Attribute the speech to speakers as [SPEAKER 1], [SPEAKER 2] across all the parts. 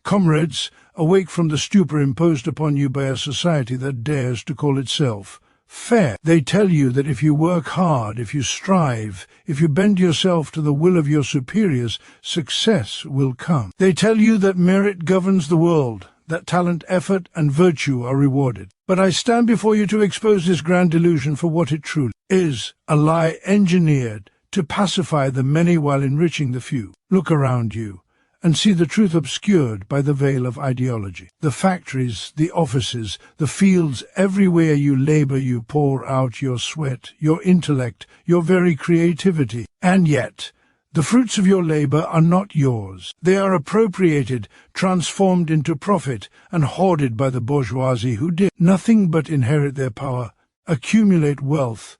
[SPEAKER 1] Comrades, awake from the stupor imposed upon you by a society that dares to call itself fair. They tell you that if you work hard, if you strive, if you bend yourself to the will of your superiors, success will come. They tell you that merit governs the world, that talent, effort, and virtue are rewarded. But I stand before you to expose this grand delusion for what it truly is, a lie engineered to pacify the many while enriching the few. Look around you and see the truth obscured by the veil of ideology. The factories, the offices, the fields, everywhere you labor, you pour out your sweat, your intellect, your very creativity. And yet, the fruits of your labor are not yours. They are appropriated, transformed into profit, and hoarded by the bourgeoisie who did nothing but inherit their power, accumulate wealth,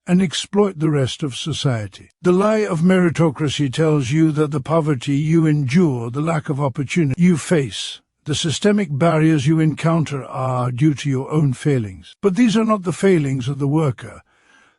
[SPEAKER 1] and exploit the rest of society. The lie of meritocracy tells you that the poverty you endure, the lack of opportunity you face, the systemic barriers you encounter are due to your own failings. But these are not the failings of the worker.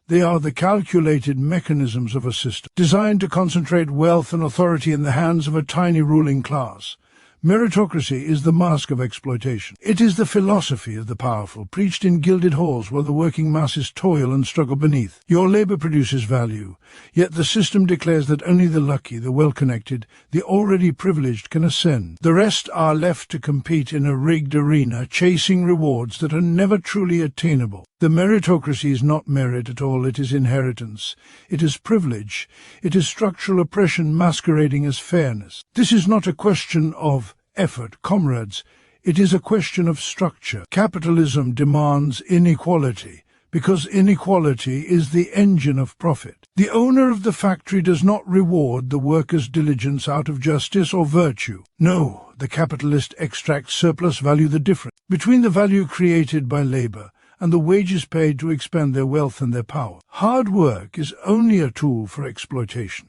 [SPEAKER 1] They are the calculated mechanisms of a system designed to concentrate wealth and authority in the hands of a tiny ruling class. Meritocracy is the mask of exploitation. It is the philosophy of the powerful, preached in gilded halls while the working masses toil and struggle beneath. Your labor produces value, yet the system declares that only the lucky, the well-connected, the already privileged can ascend. The rest are left to compete in a rigged arena, chasing rewards that are never truly attainable. The meritocracy is not merit at all, it is inheritance. It is privilege. It is structural oppression masquerading as fairness. This is not a question of effort, comrades. It is a question of structure. Capitalism demands inequality, because inequality is the engine of profit. The owner of the factory does not reward the worker's diligence out of justice or virtue. No, the capitalist extracts surplus value, the difference between the value created by labor and the wages paid to expend their wealth and their power. Hard work is only a tool for exploitation,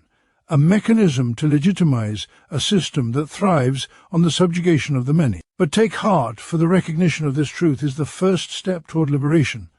[SPEAKER 1] a mechanism to legitimize a system that thrives on the subjugation of the many. But take heart, for the recognition of this truth is the first step toward liberation.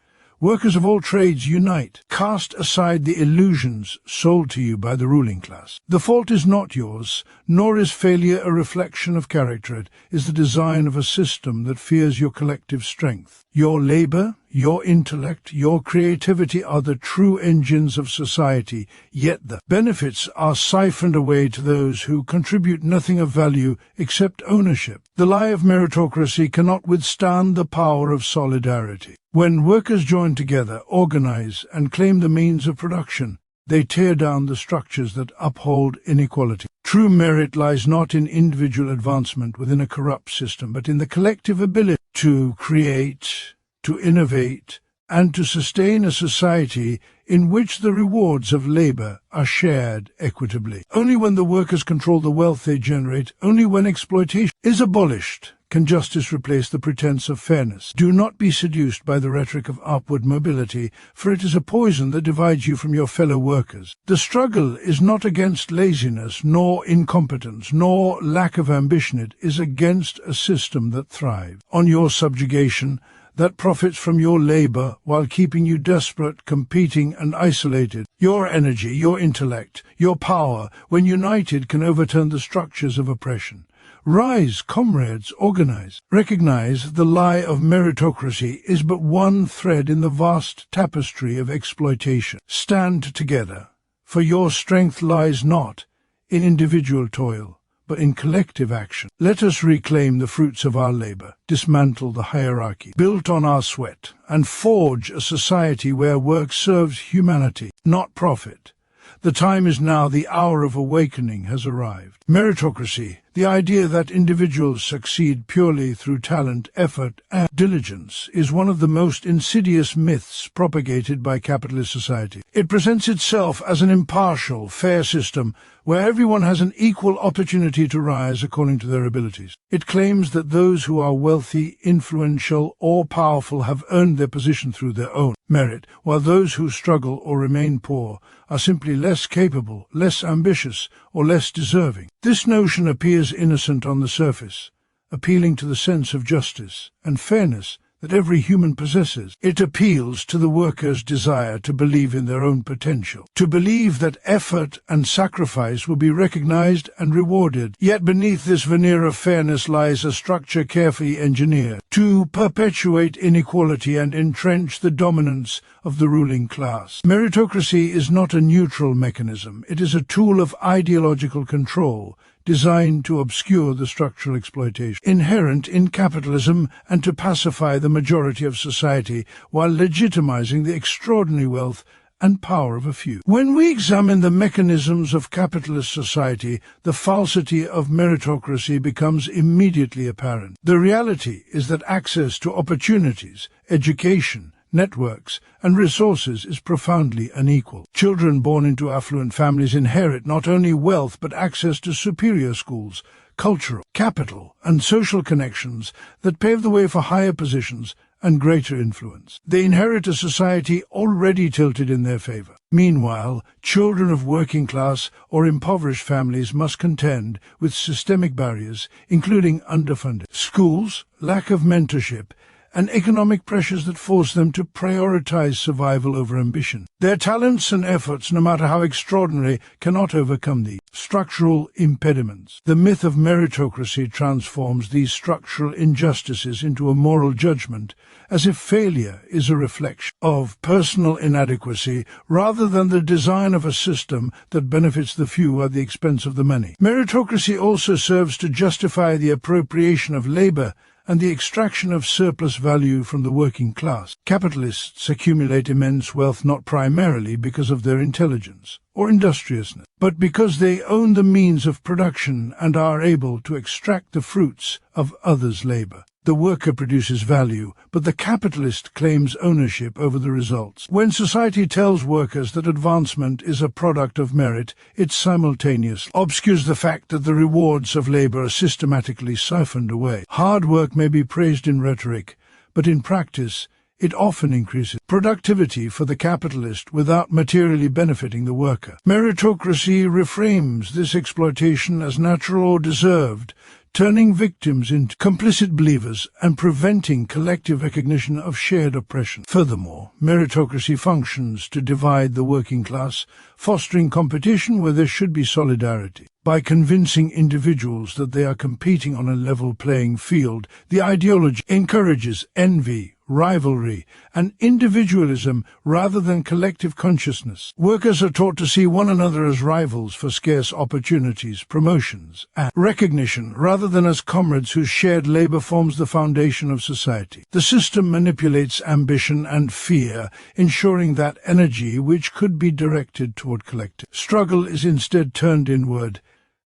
[SPEAKER 1] Workers of all trades, unite. Cast aside the illusions sold to you by the ruling class. The fault is not yours, nor is failure a reflection of character. It is the design of a system that fears your collective strength. Your labor, your intellect, your creativity are the true engines of society, yet the benefits are siphoned away to those who contribute nothing of value except ownership. The lie of meritocracy cannot withstand the power of solidarity. When workers join together, organize, and claim the means of production, they tear down the structures that uphold inequality. True merit lies not in individual advancement within a corrupt system, but in the collective ability to create, to innovate, and to sustain a society in which the rewards of labor are shared equitably. Only when the workers control the wealth they generate, only when exploitation is abolished, can justice replace the pretense of fairness. Do not be seduced by the rhetoric of upward mobility, for it is a poison that divides you from your fellow workers. The struggle is not against laziness, nor incompetence, nor lack of ambition. It is against a system that thrives on your subjugation, that profits from your labor while keeping you desperate, competing, and isolated. Your energy, your intellect, your power, when united, can overturn the structures of oppression. Rise, comrades, organize. Recognize the lie of meritocracy is but one thread in the vast tapestry of exploitation. Stand together, for your strength lies not in individual toil, but in collective action. Let us reclaim the fruits of our labor, dismantle the hierarchy built on our sweat, and forge a society where work serves humanity, not profit. The time is now, the hour of awakening has arrived. Meritocracy, the idea that individuals succeed purely through talent, effort, and diligence, is one of the most insidious myths propagated by capitalist society. It presents itself as an impartial, fair system where everyone has an equal opportunity to rise according to their abilities. It claims that those who are wealthy, influential, or powerful have earned their position through their own merit, while those who struggle or remain poor are simply less capable, less ambitious, or less deserving. This notion appears innocent on the surface, appealing to the sense of justice and fairness that every human possesses. It appeals to the worker's desire to believe in their own potential, to believe that effort and sacrifice will be recognized and rewarded. Yet beneath this veneer of fairness lies a structure carefully engineered to perpetuate inequality and entrench the dominance of the ruling class. Meritocracy is not a neutral mechanism. It is a tool of ideological control, designed to obscure the structural exploitation inherent in capitalism and to pacify the majority of society while legitimizing the extraordinary wealth and power of a few. When we examine the mechanisms of capitalist society, the falsity of meritocracy becomes immediately apparent. The reality is that access to opportunities, education, networks, and resources is profoundly unequal. Children born into affluent families inherit not only wealth but access to superior schools, cultural capital, and social connections that pave the way for higher positions and greater influence. They inherit a society already tilted in their favor. Meanwhile, children of working class or impoverished families must contend with systemic barriers, including underfunded schools, lack of mentorship, and economic pressures that force them to prioritize survival over ambition. Their talents and efforts, no matter how extraordinary, cannot overcome these structural impediments. The myth of meritocracy transforms these structural injustices into a moral judgment, as if failure is a reflection of personal inadequacy rather than the design of a system that benefits the few at the expense of the many. Meritocracy also serves to justify the appropriation of labor and the extraction of surplus value from the working class. Capitalists accumulate immense wealth not primarily because of their intelligence or industriousness, but because they own the means of production and are able to extract the fruits of others' labor. The worker produces value, but the capitalist claims ownership over the results. When society tells workers that advancement is a product of merit, it simultaneously obscures the fact that the rewards of labor are systematically siphoned away. Hard work may be praised in rhetoric, but in practice, it often increases productivity for the capitalist without materially benefiting the worker. Meritocracy reframes this exploitation as natural or deserved, turning victims into complicit believers and preventing collective recognition of shared oppression. Furthermore, meritocracy functions to divide the working class, fostering competition where there should be solidarity. By convincing individuals that they are competing on a level playing field, the ideology encourages envy, rivalry, and individualism rather than collective consciousness. Workers are taught to see one another as rivals for scarce opportunities, promotions, and recognition rather than as comrades whose shared labor forms the foundation of society. The system manipulates ambition and fear, ensuring that energy which could be directed toward collective struggle is instead turned inward,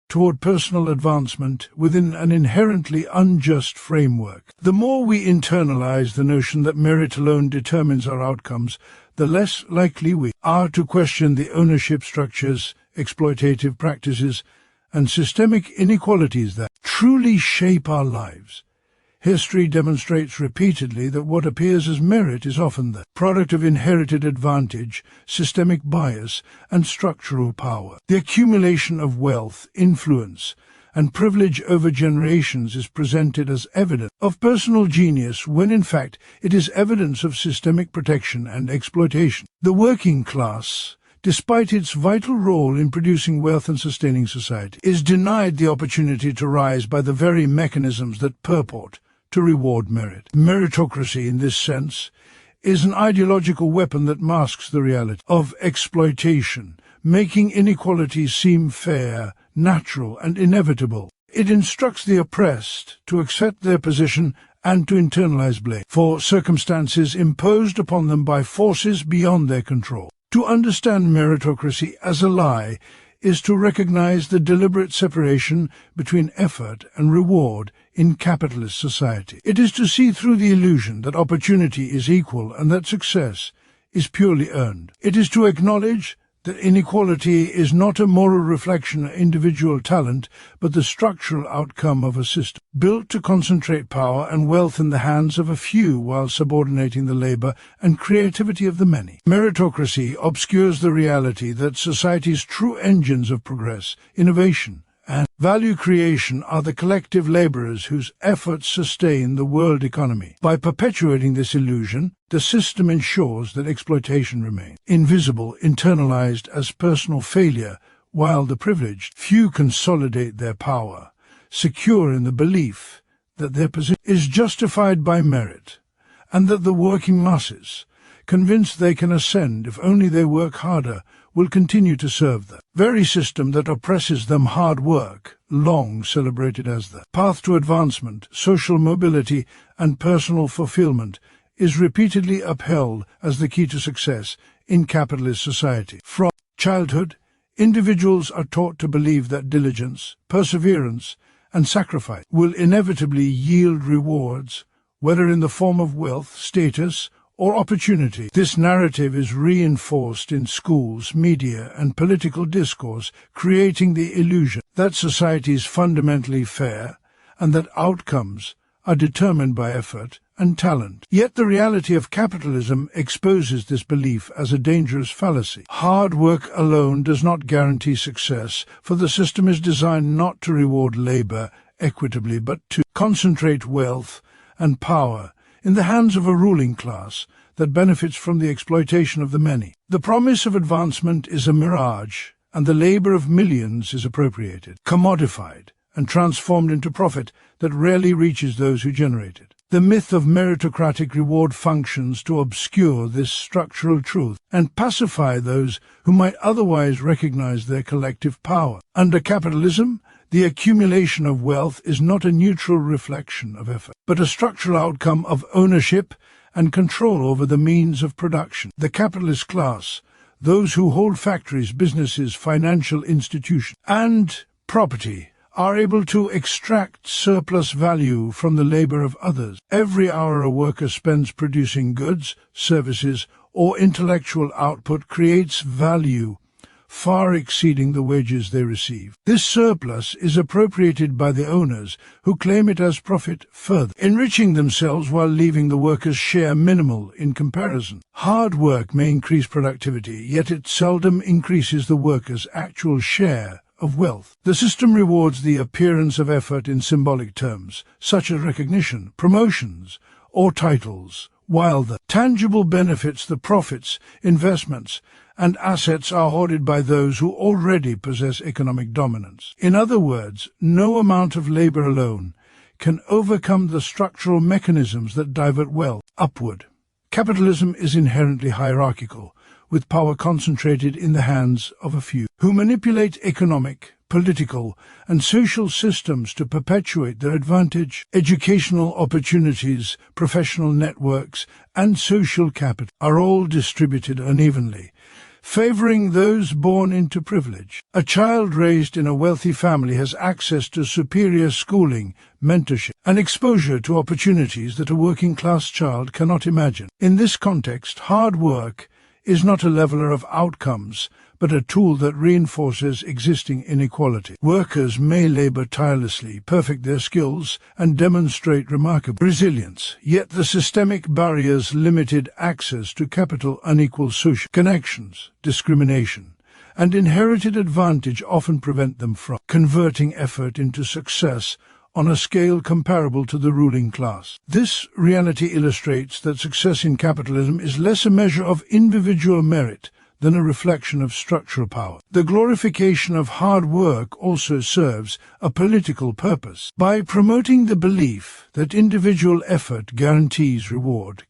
[SPEAKER 1] toward personal advancement within an inherently unjust framework. The more we internalize the notion that merit alone determines our outcomes, the less likely we are to question the ownership structures, exploitative practices, and systemic inequalities that truly shape our lives. History demonstrates repeatedly that what appears as merit is often the product of inherited advantage, systemic bias, and structural power. The accumulation of wealth, influence, and privilege over generations is presented as evidence of personal genius when in fact it is evidence of systemic protection and exploitation. The working class, despite its vital role in producing wealth and sustaining society, is denied the opportunity to rise by the very mechanisms that purport to reward merit. Meritocracy, in this sense, is an ideological weapon that masks the reality of exploitation, making inequality seem fair, natural, and inevitable. It instructs the oppressed to accept their position and to internalize blame for circumstances imposed upon them by forces beyond their control. To understand meritocracy as a lie is to recognize the deliberate separation between effort and reward in capitalist society. It is to see through the illusion that opportunity is equal and that success is purely earned. It is to acknowledge that inequality is not a moral reflection of individual talent, but the structural outcome of a system built to concentrate power and wealth in the hands of a few while subordinating the labor and creativity of the many. Meritocracy obscures the reality that society's true engines of progress, innovation, and value creation are the collective laborers whose efforts sustain the world economy. By perpetuating this illusion, the system ensures that exploitation remains invisible, internalized as personal failure, while the privileged few consolidate their power, secure in the belief that their position is justified by merit, and that the working masses, convinced they can ascend if only they work harder, will continue to serve the very system that oppresses them. Hard work, long celebrated as the path to advancement, social mobility, and personal fulfillment, is repeatedly upheld as the key to success in capitalist society. From childhood, individuals are taught to believe that diligence, perseverance, and sacrifice will inevitably yield rewards, whether in the form of wealth, status, or opportunity. This narrative is reinforced in schools, media, and political discourse, creating the illusion that society is fundamentally fair and that outcomes are determined by effort and talent. Yet the reality of capitalism exposes this belief as a dangerous fallacy. Hard work alone does not guarantee success, for the system is designed not to reward labor equitably, but to concentrate wealth and power in the hands of a ruling class that benefits from the exploitation of the many. The promise of advancement is a mirage, and the labor of millions is appropriated, commodified, and transformed into profit that rarely reaches those who generate it. The myth of meritocratic reward functions to obscure this structural truth and pacify those who might otherwise recognize their collective power. Under capitalism, the accumulation of wealth is not a neutral reflection of effort, but a structural outcome of ownership and control over the means of production. The capitalist class, those who hold factories, businesses, financial institutions, and property, are able to extract surplus value from the labor of others. Every hour a worker spends producing goods, services, or intellectual output creates value far exceeding the wages they receive. This surplus is appropriated by the owners, who claim it as profit, further enriching themselves while leaving the workers' share minimal in comparison. Hard work may increase productivity, yet it seldom increases the workers' actual share of wealth. The system rewards the appearance of effort in symbolic terms, such as recognition, promotions, or titles, while the tangible benefits, the profits, investments, and assets are hoarded by those who already possess economic dominance. In other words, no amount of labor alone can overcome the structural mechanisms that divert wealth upward. Capitalism is inherently hierarchical, with power concentrated in the hands of a few, who manipulate economic, political, and social systems to perpetuate their advantage. Educational opportunities, professional networks, and social capital are all distributed unevenly, favoring those born into privilege. A child raised in a wealthy family has access to superior schooling, mentorship, and exposure to opportunities that a working-class child cannot imagine. In this context, hard work is not a leveler of outcomes, but a tool that reinforces existing inequality. Workers may labor tirelessly, perfect their skills, and demonstrate remarkable resilience, yet the systemic barriers, limited access to capital, unequal social connections, discrimination, and inherited advantage often prevent them from converting effort into success on a scale comparable to the ruling class. This reality illustrates that success in capitalism is less a measure of individual merit than a reflection of structural power. The glorification of hard work also serves a political purpose. By promoting the belief that individual effort guarantees reward,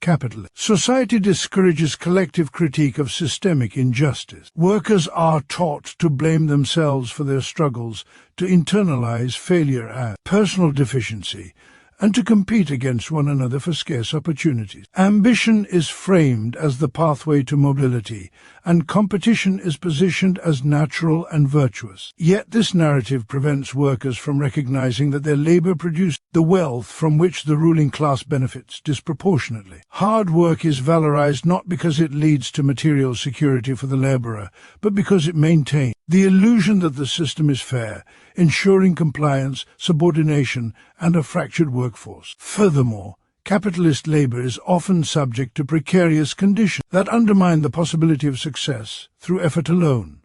[SPEAKER 1] society discourages collective critique of systemic injustice. Workers are taught to blame themselves for their struggles, to internalize failure as personal deficiency, and to compete against one another for scarce opportunities. Ambition is framed as the pathway to mobility, and competition is positioned as natural and virtuous. Yet this narrative prevents workers from recognizing that their labor produces the wealth from which the ruling class benefits disproportionately. Hard work is valorized not because it leads to material security for the laborer, but because it maintains the illusion that the system is fair, ensuring compliance, subordination, and a fractured workforce. Furthermore, capitalist labor is often subject to precarious conditions that undermine the possibility of success through effort alone.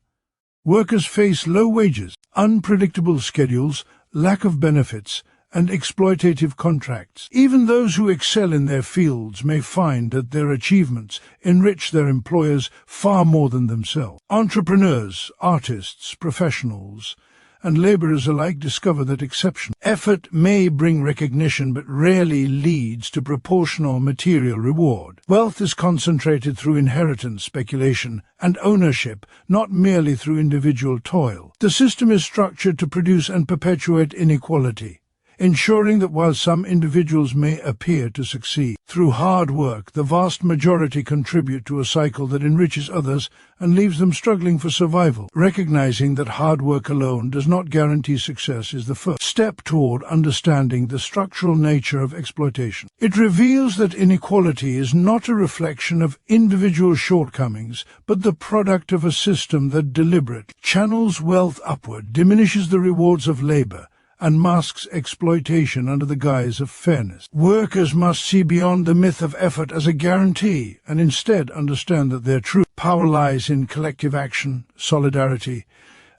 [SPEAKER 1] Workers face low wages, unpredictable schedules, lack of benefits, and exploitative contracts. Even those who excel in their fields may find that their achievements enrich their employers far more than themselves. Entrepreneurs, artists, professionals, and laborers alike discover that exceptional effort may bring recognition but rarely leads to proportional material reward. Wealth is concentrated through inheritance, speculation, and ownership, not merely through individual toil. The system is structured to produce and perpetuate inequality, ensuring that while some individuals may appear to succeed through hard work, the vast majority contribute to a cycle that enriches others and leaves them struggling for survival. Recognizing that hard work alone does not guarantee success is the first step toward understanding the structural nature of exploitation. It reveals that inequality is not a reflection of individual shortcomings, but the product of a system that deliberately channels wealth upward, diminishes the rewards of labor, and masks exploitation under the guise of fairness. Workers must see beyond the myth of effort as a guarantee and instead understand that their true power lies in collective action, solidarity,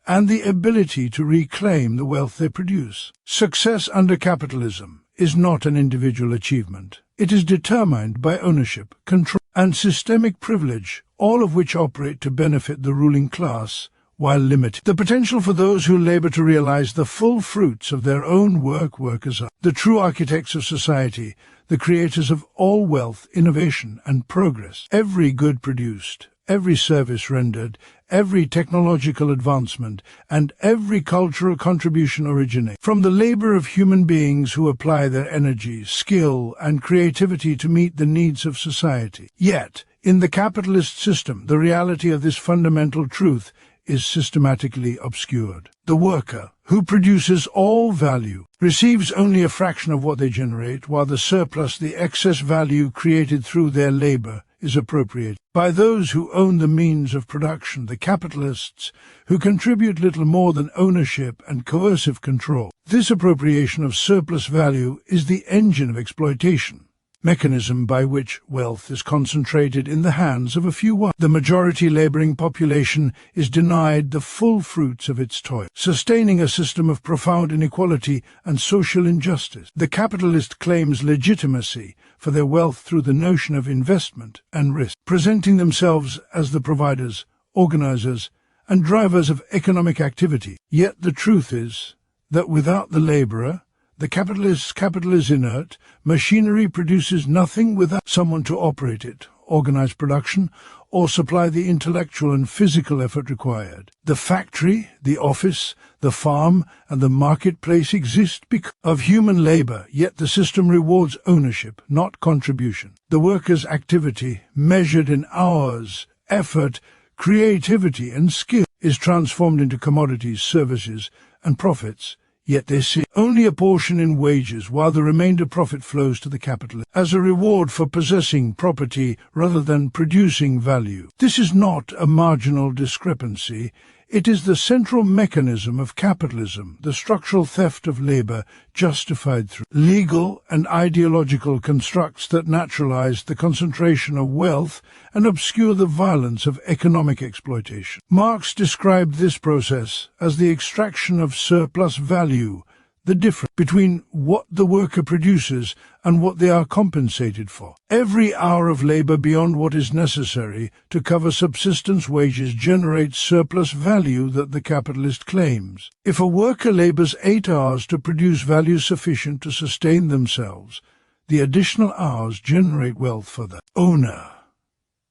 [SPEAKER 1] and the ability to reclaim the wealth they produce. Success under capitalism is not an individual achievement. It is determined by ownership, control, and systemic privilege, all of which operate to benefit the ruling class while limiting the potential for those who labor to realize the full fruits of their own work. Workers are the true architects of society, the creators of all wealth, innovation, and progress. Every good produced, every service rendered, every technological advancement, and every cultural contribution originate from the labor of human beings who apply their energy, skill, and creativity to meet the needs of society. Yet, in the capitalist system, the reality of this fundamental truth is systematically obscured. The worker, who produces all value, receives only a fraction of what they generate, while the surplus, the excess value created through their labor, is appropriated by those who own the means of production, the capitalists, who contribute little more than ownership and coercive control. This appropriation of surplus value is the engine of exploitation, mechanism by which wealth is concentrated in the hands of a few. The majority laboring population is denied the full fruits of its toil, sustaining a system of profound inequality and social injustice. The capitalist claims legitimacy for their wealth through the notion of investment and risk, presenting themselves as the providers, organizers, and drivers of economic activity. Yet the truth is that without the laborer, the capital is inert. Machinery produces nothing without someone to operate it, organize production, or supply the intellectual and physical effort required. The factory, the office, the farm, and the marketplace exist because of human labor, yet the system rewards ownership, not contribution. The worker's activity, measured in hours, effort, creativity, and skill, is transformed into commodities, services, and profits. Yet they see only a portion in wages, while the remainder profit flows to the capitalist as a reward for possessing property rather than producing value. This is not a marginal discrepancy. It is the central mechanism of capitalism, the structural theft of labor justified through legal and ideological constructs that naturalize the concentration of wealth and obscure the violence of economic exploitation. Marx described this process as the extraction of surplus value, the difference between what the worker produces and what they are compensated for. Every hour of labor beyond what is necessary to cover subsistence wages generates surplus value that the capitalist claims. If a worker labors 8 hours to produce value sufficient to sustain themselves, the additional hours generate wealth for the owner.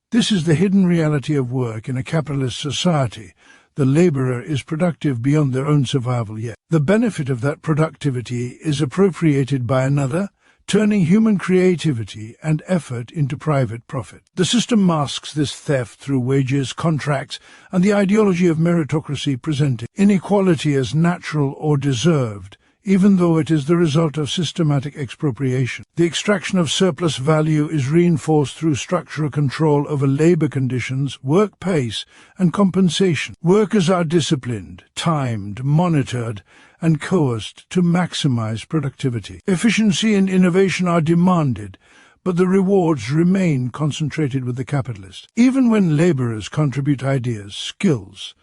[SPEAKER 1] This is the hidden reality of work in a capitalist society. The laborer is productive beyond their own survival, yet the benefit of that productivity is appropriated by another, turning human creativity and effort into private profit. The system masks this theft through wages, contracts, and the ideology of meritocracy, presenting inequality as natural or deserved, even though it is the result of systematic expropriation. The extraction of surplus value is reinforced through structural control over labor conditions, work pace, and compensation. Workers are disciplined, timed, monitored, and coerced to maximize productivity. Efficiency and innovation are demanded, but the rewards remain concentrated with the capitalist. Even when laborers contribute ideas, skills,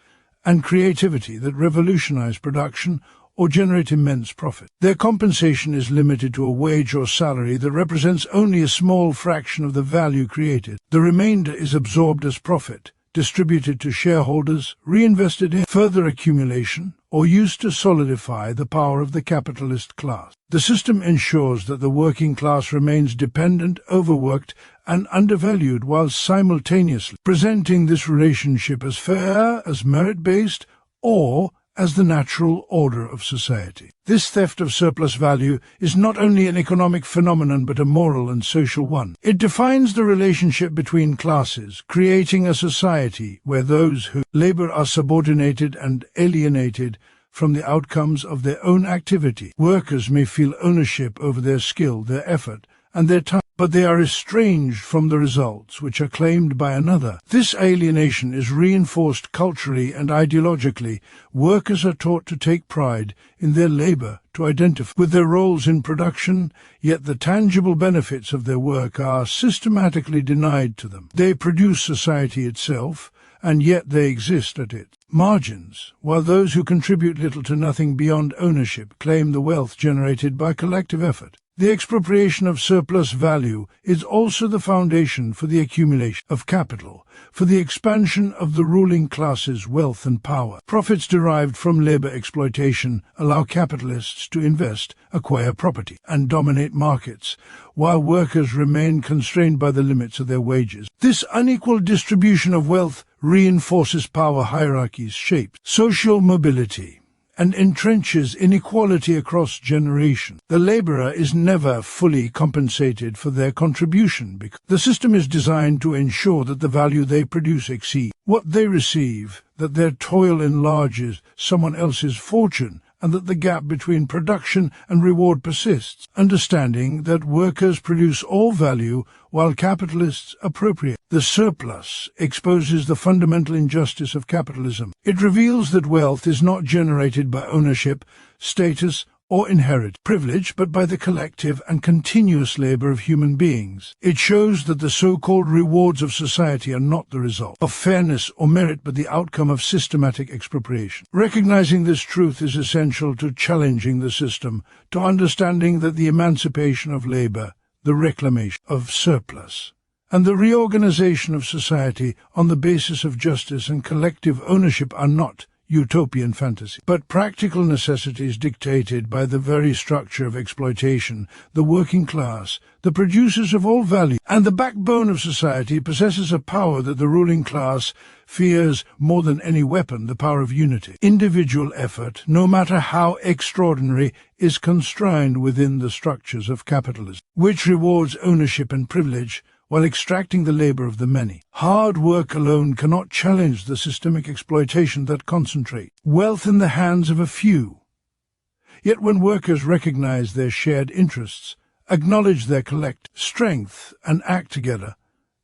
[SPEAKER 1] and creativity that revolutionize production or generate immense profit. Their compensation is limited to a wage or salary that represents only a small fraction of the value created. The remainder is absorbed as profit, distributed to shareholders, reinvested in further accumulation, or used to solidify the power of the capitalist class. The system ensures that the working class remains dependent, overworked, and undervalued while simultaneously presenting this relationship as fair, as merit-based, or as the natural order of society. This theft of surplus value is not only an economic phenomenon but a moral and social one. It defines the relationship between classes, creating a society where those who labor are subordinated and alienated from the outcomes of their own activity. Workers may feel ownership over their skill, their effort, and their time, but they are estranged from the results which are claimed by another. This alienation is reinforced culturally and ideologically. Workers are taught to take pride in their labor, to identify with their roles in production, yet the tangible benefits of their work are systematically denied to them. They produce society itself, and yet they exist at its margins, while those who contribute little to nothing beyond ownership claim the wealth generated by collective effort. The expropriation of surplus value is also the foundation for the accumulation of capital, for the expansion of the ruling class's wealth and power. Profits derived from labor exploitation allow capitalists to invest, acquire property, and dominate markets, while workers remain constrained by the limits of their wages. This unequal distribution of wealth reinforces power hierarchies, shapes social mobility, and entrenches inequality across generations. The laborer is never fully compensated for their contribution because the system is designed to ensure that the value they produce exceeds what they receive, that their toil enlarges someone else's fortune, and that the gap between production and reward persists. Understanding that workers produce all value while capitalists appropriate the surplus exposes the fundamental injustice of capitalism. It reveals that wealth is not generated by ownership, status, or inherent privilege, but by the collective and continuous labor of human beings. It shows that the so-called rewards of society are not the result of fairness or merit, but the outcome of systematic expropriation. Recognizing this truth is essential to challenging the system, to understanding that the emancipation of labor, the reclamation of surplus, and the reorganization of society on the basis of justice and collective ownership are not utopian fantasy, but practical necessities dictated by the very structure of exploitation. The working class, the producers of all value, and the backbone of society, possesses a power that the ruling class fears more than any weapon, the power of unity. Individual effort, no matter how extraordinary, is constrained within the structures of capitalism, which rewards ownership and privilege while extracting the labor of the many. Hard work alone cannot challenge the systemic exploitation that concentrates wealth in the hands of a few. Yet when workers recognize their shared interests, acknowledge their collective strength, and act together,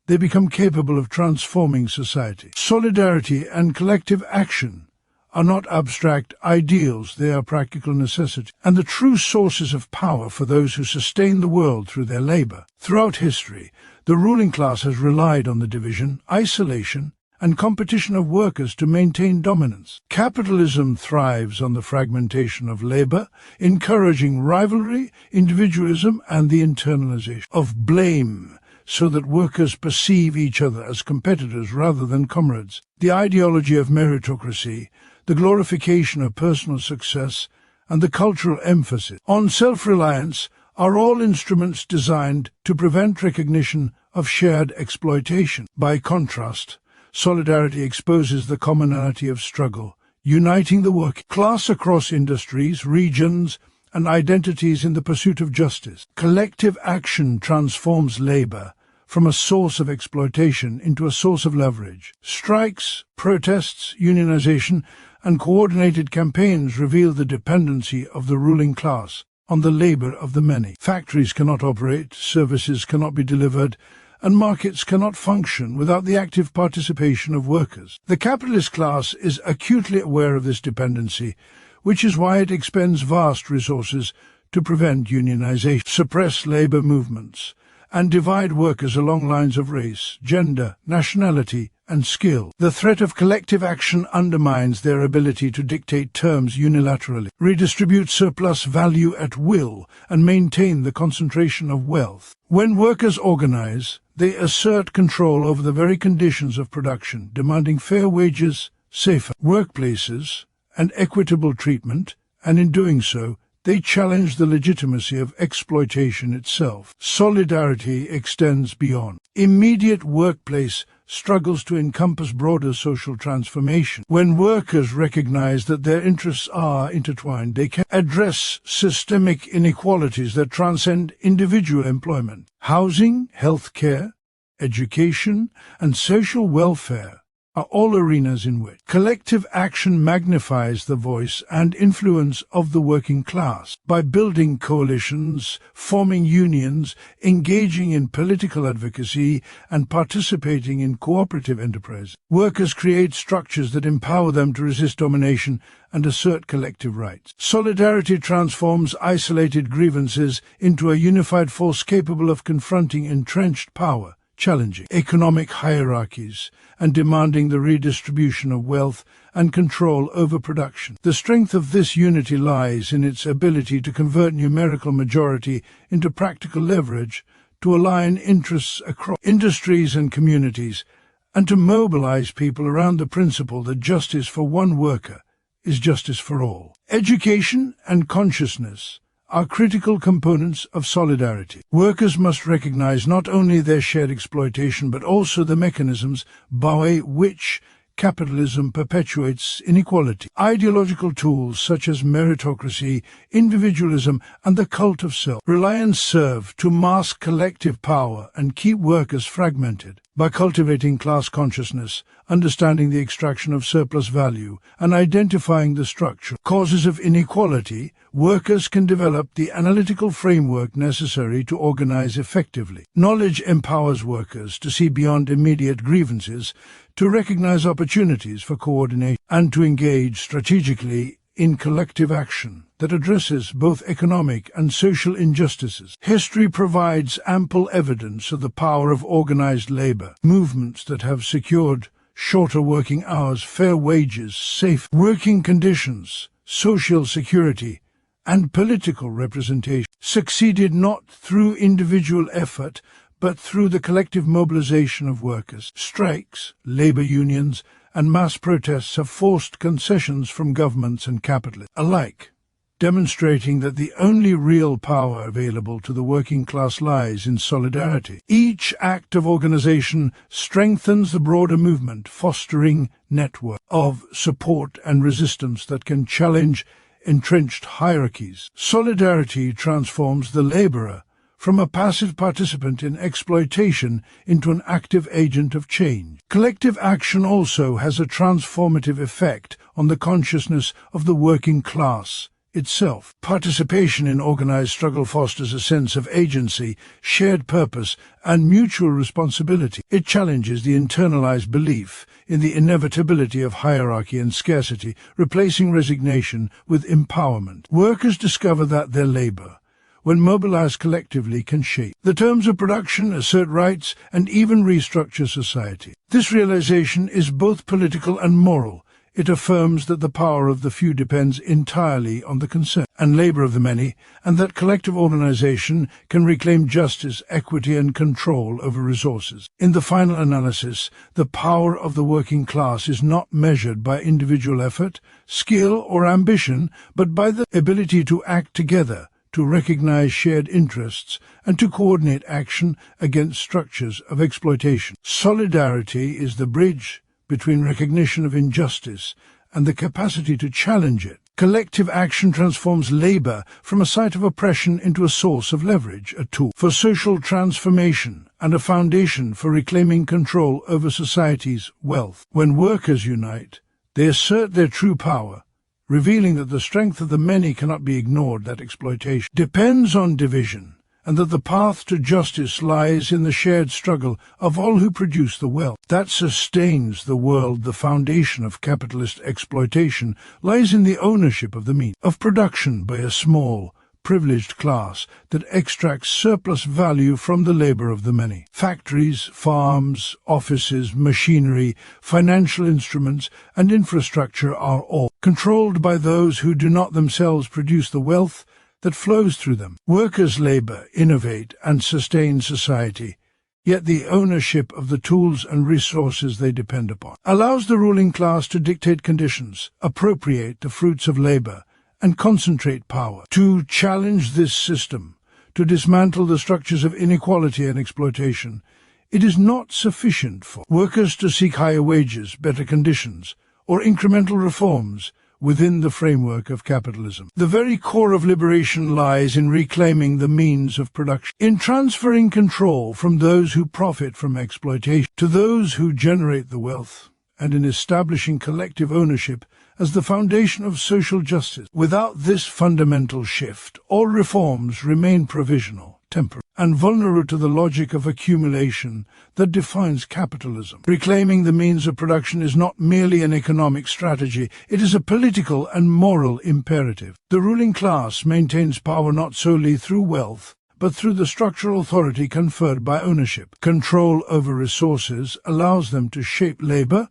[SPEAKER 1] they become capable of transforming society. Solidarity and collective action are not abstract ideals, they are practical necessities, and the true sources of power for those who sustain the world through their labor. Throughout history, the ruling class has relied on the division, isolation, and competition of workers to maintain dominance. Capitalism thrives on the fragmentation of labor, encouraging rivalry, individualism, and the internalization of blame, so that workers perceive each other as competitors rather than comrades. The ideology of meritocracy, the glorification of personal success, and the cultural emphasis on self-reliance are all instruments designed to prevent recognition of shared exploitation. By contrast, solidarity exposes the commonality of struggle, uniting the working class across industries, regions, and identities in the pursuit of justice. Collective action transforms labor from a source of exploitation into a source of leverage. Strikes, protests, unionization, and coordinated campaigns reveal the dependency of the ruling class on the labor of the many. Factories cannot operate, services cannot be delivered, and markets cannot function without the active participation of workers. The capitalist class is acutely aware of this dependency, which is why it expends vast resources to prevent unionization, suppress labor movements, and divide workers along lines of race, gender, nationality, and skill. The threat of collective action undermines their ability to dictate terms unilaterally, redistribute surplus value at will, and maintain the concentration of wealth. When workers organize, they assert control over the very conditions of production, demanding fair wages, safer workplaces, and equitable treatment, and in doing so, they challenge the legitimacy of exploitation itself. Solidarity extends beyond immediate workplace struggles to encompass broader social transformation. When workers recognize that their interests are intertwined, they can address systemic inequalities that transcend individual employment. Housing, healthcare, education, and social welfare are all arenas in which collective action magnifies the voice and influence of the working class. By building coalitions, forming unions, engaging in political advocacy, and participating in cooperative enterprise, workers create structures that empower them to resist domination and assert collective rights. Solidarity transforms isolated grievances into a unified force capable of confronting entrenched power, challenging economic hierarchies, and demanding the redistribution of wealth and control over production. The strength of this unity lies in its ability to convert numerical majority into practical leverage, to align interests across industries and communities, and to mobilize people around the principle that justice for one worker is justice for all. Education and consciousness are critical components of solidarity. Workers must recognize not only their shared exploitation but also the mechanisms by which capitalism perpetuates inequality. Ideological tools such as meritocracy, individualism, and the cult of self rely and serve to mask collective power and keep workers fragmented. By cultivating class consciousness, understanding the extraction of surplus value, and identifying the structural causes of inequality, workers can develop the analytical framework necessary to organize effectively. Knowledge empowers workers to see beyond immediate grievances, to recognize opportunities for coordination, and to engage strategically in collective action that addresses both economic and social injustices. History provides ample evidence of the power of organized labor, movements that have secured shorter working hours, fair wages, safe working conditions, social security, and political representation, succeeded not through individual effort, but through the collective mobilization of workers. Strikes, labor unions, and mass protests have forced concessions from governments and capitalists alike, demonstrating that the only real power available to the working class lies in solidarity. Each act of organization strengthens the broader movement, fostering network of support and resistance that can challenge entrenched hierarchies. Solidarity transforms the laborer from a passive participant in exploitation into an active agent of change. Collective action also has a transformative effect on the consciousness of the working class itself. Participation in organized struggle fosters a sense of agency, shared purpose, and mutual responsibility. It challenges the internalized belief in the inevitability of hierarchy and scarcity, replacing resignation with empowerment. Workers discover that their labor, when mobilized collectively, can shape the terms of production, assert rights, and even restructure society. This realization is both political and moral. It affirms that the power of the few depends entirely on the consent and labor of the many, and that collective organization can reclaim justice, equity, and control over resources. In the final analysis, the power of the working class is not measured by individual effort, skill, or ambition, but by the ability to act together, to recognize shared interests, and to coordinate action against structures of exploitation. Solidarity is the bridge between recognition of injustice and the capacity to challenge it. Collective action transforms labor from a site of oppression into a source of leverage, a tool for social transformation, and a foundation for reclaiming control over society's wealth. When workers unite, they assert their true power, revealing that the strength of the many cannot be ignored, that exploitation depends on division, and that the path to justice lies in the shared struggle of all who produce the wealth that sustains the world. The foundation of capitalist exploitation lies in the ownership of the means of production by a small, privileged class that extracts surplus value from the labor of the many. Factories, farms, offices, machinery, financial instruments, and infrastructure are all controlled by those who do not themselves produce the wealth that flows through them. Workers' labor innovate and sustain society, yet the ownership of the tools and resources they depend upon allows the ruling class to dictate conditions, appropriate the fruits of labor, and concentrate power. To challenge this system, to dismantle the structures of inequality and exploitation, it is not sufficient for workers to seek higher wages, better conditions, or incremental reforms within the framework of capitalism. The very core of liberation lies in reclaiming the means of production, in transferring control from those who profit from exploitation to those who generate the wealth, and in establishing collective ownership as the foundation of social justice. Without this fundamental shift, all reforms remain provisional, temporary, and vulnerable to the logic of accumulation that defines capitalism. Reclaiming the means of production is not merely an economic strategy, it is a political and moral imperative. The ruling class maintains power not solely through wealth, but through the structural authority conferred by ownership. Control over resources allows them to shape labor,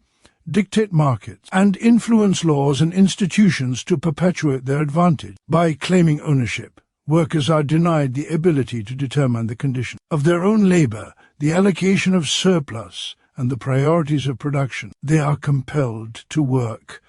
[SPEAKER 1] dictate markets, and influence laws and institutions to perpetuate their advantage. By claiming ownership, workers are denied the ability to determine the condition of their own labor, the allocation of surplus, and the priorities of production. They are compelled to work,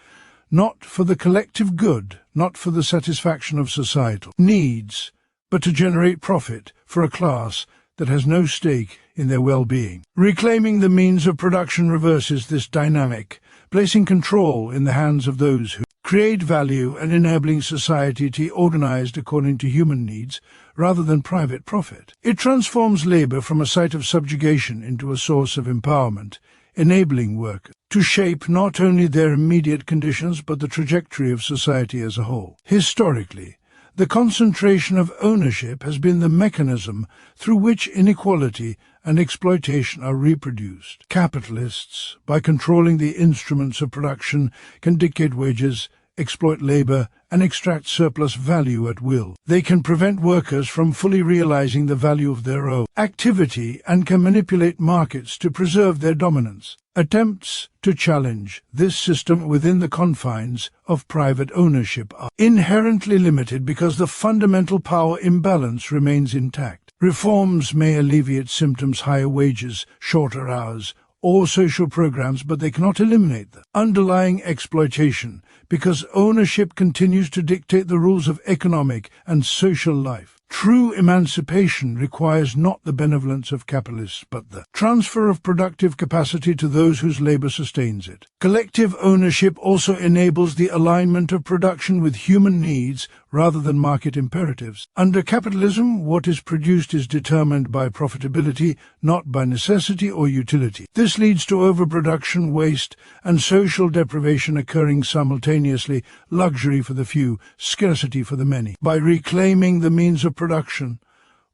[SPEAKER 1] not for the collective good, not for the satisfaction of societal needs, but to generate profit for a class that has no stake in their well-being. Reclaiming the means of production reverses this dynamic, placing control in the hands of those who create value and enabling society to be organized according to human needs rather than private profit. It transforms labor from a site of subjugation into a source of empowerment, enabling workers to shape not only their immediate conditions but the trajectory of society as a whole. Historically, the concentration of ownership has been the mechanism through which inequality and exploitation are reproduced. Capitalists, by controlling the instruments of production, can dictate wages, exploit labor, and extract surplus value at will. They can prevent workers from fully realizing the value of their own activity and can manipulate markets to preserve their dominance. Attempts to challenge this system within the confines of private ownership are inherently limited because the fundamental power imbalance remains intact. Reforms may alleviate symptoms, higher wages, shorter hours, or social programs, but they cannot eliminate the underlying exploitation because ownership continues to dictate the rules of economic and social life. True emancipation requires not the benevolence of capitalists, but the transfer of productive capacity to those whose labor sustains it. Collective ownership also enables the alignment of production with human needs rather than market imperatives. Under capitalism, what is produced is determined by profitability, not by necessity or utility. This leads to overproduction, waste, and social deprivation occurring simultaneously, luxury for the few, scarcity for the many. By reclaiming the means of production,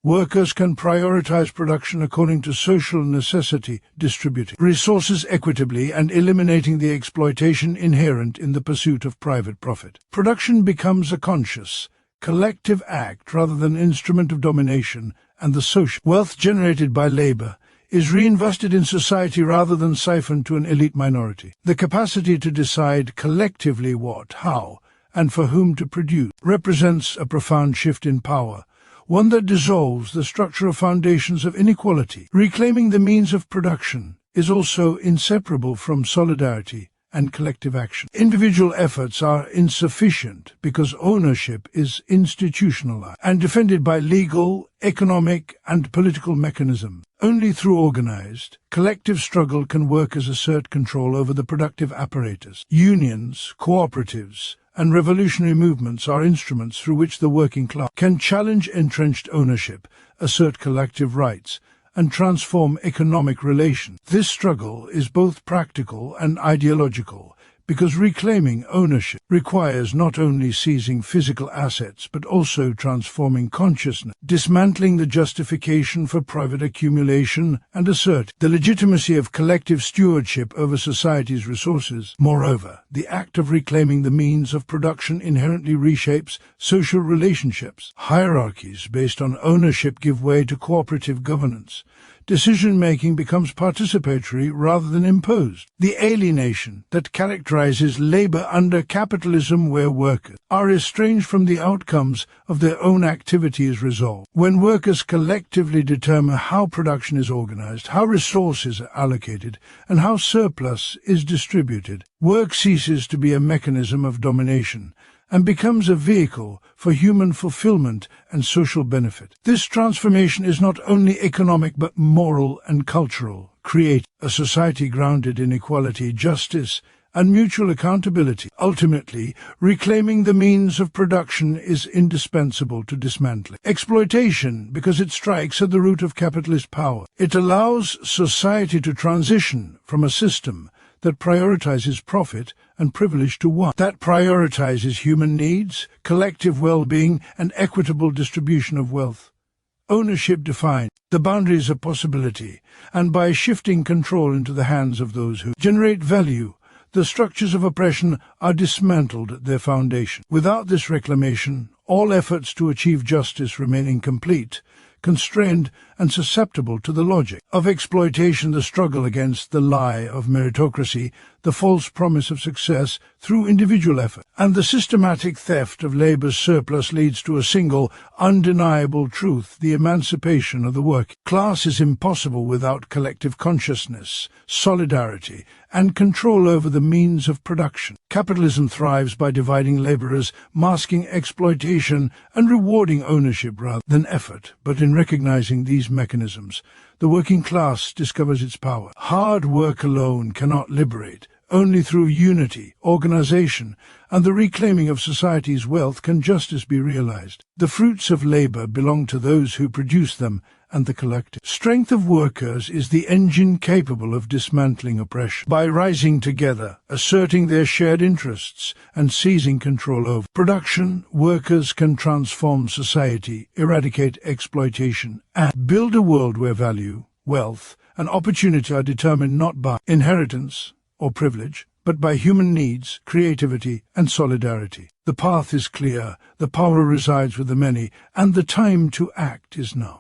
[SPEAKER 1] workers can prioritize production according to social necessity, distributing resources equitably and eliminating the exploitation inherent in the pursuit of private profit. Production becomes a conscious, collective act rather than instrument of domination, and the social wealth generated by labor is reinvested in society rather than siphoned to an elite minority. The capacity to decide collectively what, how, and for whom to produce represents a profound shift in power, one that dissolves the structural foundations of inequality. Reclaiming the means of production is also inseparable from solidarity and collective action. Individual efforts are insufficient because ownership is institutionalized and defended by legal, economic, and political mechanisms. Only through organized, collective struggle can workers assert control over the productive apparatus. Unions, cooperatives, and revolutionary movements are instruments through which the working class can challenge entrenched ownership, assert collective rights, and transform economic relations. This struggle is both practical and ideological, because reclaiming ownership requires not only seizing physical assets but also transforming consciousness, dismantling the justification for private accumulation and asserting the legitimacy of collective stewardship over society's resources. Moreover, the act of reclaiming the means of production inherently reshapes social relationships. Hierarchies based on ownership give way to cooperative governance. Decision-making becomes participatory rather than imposed. The alienation that characterizes labor under capitalism, where workers are estranged from the outcomes of their own activity, is resolved. When workers collectively determine how production is organized, how resources are allocated, and how surplus is distributed, work ceases to be a mechanism of domination and becomes a vehicle for human fulfillment and social benefit. This transformation is not only economic but moral and cultural, creating a society grounded in equality, justice, and mutual accountability. Ultimately, reclaiming the means of production is indispensable to dismantling exploitation because it strikes at the root of capitalist power. It allows society to transition from a system that prioritizes profit and privilege to one that prioritizes human needs, collective well-being, and equitable distribution of wealth. Ownership defines the boundaries of possibility, and by shifting control into the hands of those who generate value, the structures of oppression are dismantled at their foundation. Without this reclamation, all efforts to achieve justice remain incomplete, constrained, and susceptible to the logic of exploitation. The struggle against the lie of meritocracy, the false promise of success through individual effort, and the systematic theft of labor's surplus leads to a single, undeniable truth: the emancipation of the working class is impossible without collective consciousness, solidarity, and control over the means of production. Capitalism thrives by dividing laborers, masking exploitation, and rewarding ownership rather than effort. But in recognizing these mechanisms, the working class discovers its power. Hard work alone cannot liberate. Only through unity, organization, and the reclaiming of society's wealth can justice be realized. The fruits of labor belong to those who produce them and the collective. Strength of workers is the engine capable of dismantling oppression. By rising together, asserting their shared interests, and seizing control over production, workers can transform society, eradicate exploitation, and build a world where value, wealth, and opportunity are determined not by inheritance or privilege, but by human needs, creativity, and solidarity. The path is clear, the power resides with the many, and the time to act is now.